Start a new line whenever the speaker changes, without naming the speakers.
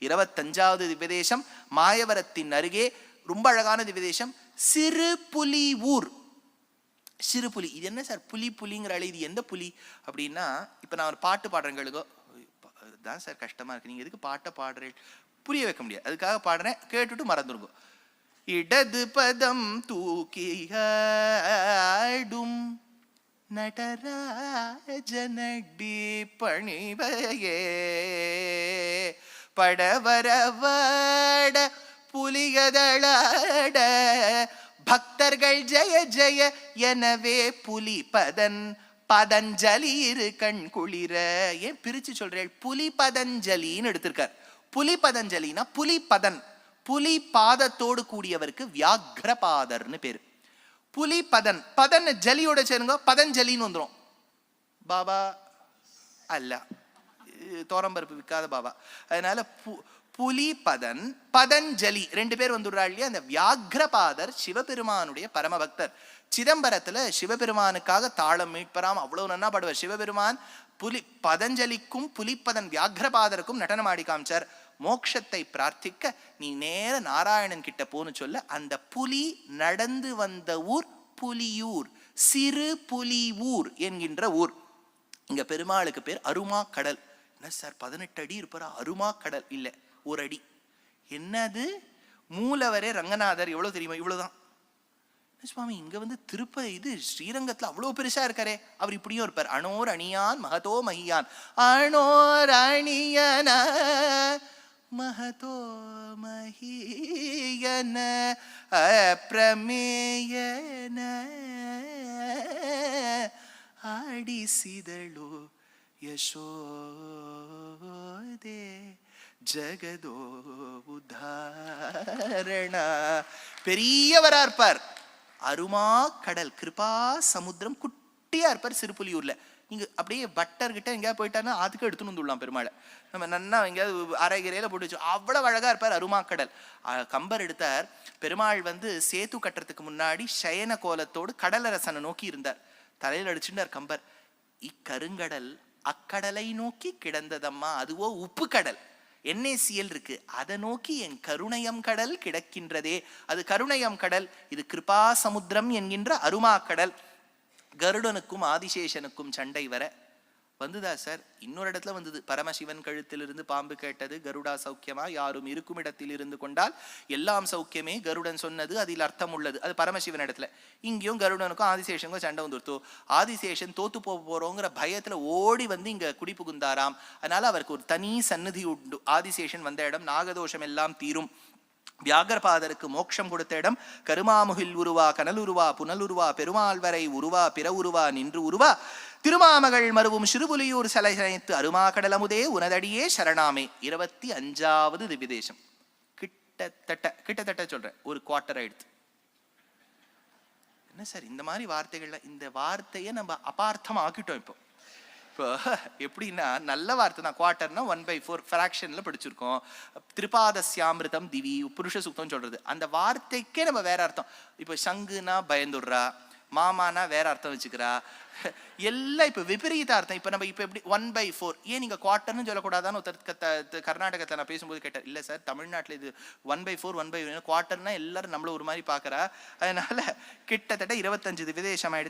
25வது திவ்யதேசம் மாயவரத்தின் அருகே ரொம்ப அழகான திவ்யதேசம் சிறு புலி ஊர். சிறு புலி, இது என்ன சார் புலி புலிங்கிற இது எந்த புலி அப்படின்னா, இப்ப நான் ஒரு பாட்டு பாடுறேன் கேளுங்க. தான் சார் கஷ்டமா இருக்கு, நீங்க எதுக்கு பாட்டை பாடுறேன், புரிய வைக்க முடியாது, அதுக்காக பாடுறேன், கேட்டுட்டு மறந்துருங்க. இடது பதம் தூக்கியாடும் நடராஜனடி பணிவையே படவரவாட புலிகதளாட பக்தர்கள் ஜெய ஜெய எனவே புலி பதஞ்சலி இரு கண் குளிர. ஏன் பிரிச்சு சொல்றேன்? புலி பதஞ்சலின்னு எடுத்திருக்கார். புலி பதஞ்சலினா புலி பதன், புலி பாதத்தோடு கூடியவருக்கு வியாக்ரபாதர்னு பேரு. புலி பதன், பதன் ஜலியோட சேருங்க, பதஞ்சலின்னு வந்துடும். பாபா அல்ல, தோரம்பருப்பு விற்காத பாபா. அதனால புலி பதன் பதஞ்சலி ரெண்டு பேர் வந்துடுறா இல்லையா. அந்த வியாக்ரபாதர் சிவபெருமானுடைய பரமபக்தர். சிதம்பரத்துல சிவபெருமானுக்காக தாளம் மீட்பராம் அவ்வளவு நன்னா பாடுவார். சிவபெருமான் புலி பதஞ்சலிக்கும் புலிப்பதன் வியாக்ரபாதருக்கும் நடனமாடி காமிச்சார். மோட்சத்தை பிரார்த்திக்க நீ நேர நாராயணன் கிட்ட போன்னு சொல்ல அந்த புலி நடந்து வந்த ஊர் புலியூர், சிறு புலி ஊர் என்கின்ற ஊர். இங்க பெருமாளுக்கு பேர் அருமா கடல். என்ன சார் 18 அடி இருப்பாரா? அருமா கடல் இல்ல, ஒரு அடி. என்னது மூலவரே ரங்கநாதர் எவ்வளவு தெரியுமா? இவ்வளவுதான் சுவாமி. இங்க வந்து திருப்பதி இது ஸ்ரீரங்கத்துல அவ்வளவு பெருசா இருக்காரே, அவர் இப்படியும் இருப்பார். அணோர் அணியான் மகதோ மகியான், அணோர் அணியன மகதோ மகியன அப்ரமேயன ஆடிசிதழோ யசோதே ஜகதோ உதாரண. பெரியவரா இருப்பார். அருமா கடல், கிருபா சமுத்திரம், குட்டியா இருப்பார் சிறுபுலியூர்ல. நீங்க அப்படியே பட்டர்கிட்ட எங்கேயாவது போயிட்டாருன்னா அதுக்கு எடுத்துன்னு வந்துடலாம் பெருமாளை. நம்ம நன்னா எங்கேயாவது அரைகிறையில போட்டு வச்சு அவ்வளவு அழகா இருப்பார் அருமா கடல். கம்பர் எடுத்தார். பெருமாள் வந்து சேத்து கட்டுறதுக்கு முன்னாடி சயன கோலத்தோடு கடலரசனை நோக்கி இருந்தார். தலையில் அடிச்சுட்டார் கம்பர். இக்கருங்கடல் அக்கடலை நோக்கி கிடந்ததம்மா, அதுவோ உப்பு கடல், NaCl இருக்கு, அதை நோக்கி என் கருணையம் கடல் கிடக்கின்றதே, அது கருணையம் கடல். இது கிருபா சமுத்திரம் என்கின்ற அருமா கடல். கருடனுக்கும் ஆதிசேஷனுக்கும் சண்டை வர வந்துதா சார்? இன்னொரு இடத்துல வந்தது. பரமசிவன் கழுத்திலிருந்து பாம்பு கேட்டது கருடா சௌக்கியமா, யாரும் இருக்கும் இடத்தில் இருந்து கொண்டால் எல்லாம் சௌக்கியமே, கருடன் சொன்னது அதில் அர்த்தம் உள்ளது. அது பரமசிவன் இடத்துல. இங்கேயும் கருடனுக்கும் ஆதிசேஷனுக்கும் சண்டை வந்துருத்தோ. ஆதிசேஷன் தோத்து போறோங்கிற பயத்துல ஓடி வந்து இங்க குடி புகுந்தாராம். அதனால அவருக்கு ஒரு தனி சந்நிதி உண்டு. ஆதிசேஷன் வந்த இடம் நாகதோஷம் எல்லாம் தீரும். வியாகரபாதருக்கு மோட்சம் கொடுத்த இடம். கருமாமுகில் உருவா கனல் உருவா புனல் உருவா பெருமாள் வரை உருவா பிற உருவா நின்று உருவா திருமாமகள் மருவும் சிறுபுலியூர் சலை சனைத்து அருமா கடலமுதே உனதடியே சரணாமே. 25வது திவ்யதேசம். கிட்டத்தட்ட சொல்றேன், ஒரு குவார்டர் ஆயிடுத்து. என்ன சார் இந்த மாதிரி வார்த்தைகள்ல, இந்த வார்த்தையை நம்ம அபார்த்தம் ஆக்கிட்டோம். இப்போ எப்படின்னா நல்ல வார்த்தை தான். குவார்டர்னா 1/4 ஃப்ராக்ஷன்ல படிச்சிருக்கோம். திரிபாதஸ்யாமிருதம் திவி புருஷ சுத்தம் சொல்றது. அந்த வார்த்தைக்கே நம்ம வேற அர்த்தம். இப்போ சங்குனா பயந்துடுறா, மாமானா வேற அர்த்தம் வச்சுக்கிறா, எல்லாம் இப்ப விபரீத அர்த்தம். இப்ப நம்ம இப்ப எப்படி 1/4 ஏன் நீங்க குவார்டர்னு சொல்லக்கூடாதான்னு ஒருத்தர் கர்நாடகத்துல நான் பேசும்போது கேட்டார். இல்ல சார் தமிழ்நாட்டுல இது 1/4 குவார்டர்னா எல்லாரும் நம்மள ஒரு மாதிரி பாக்குறா. அதனால கிட்டத்தட்ட 25 விதேசம் ஆயிடுச்சு.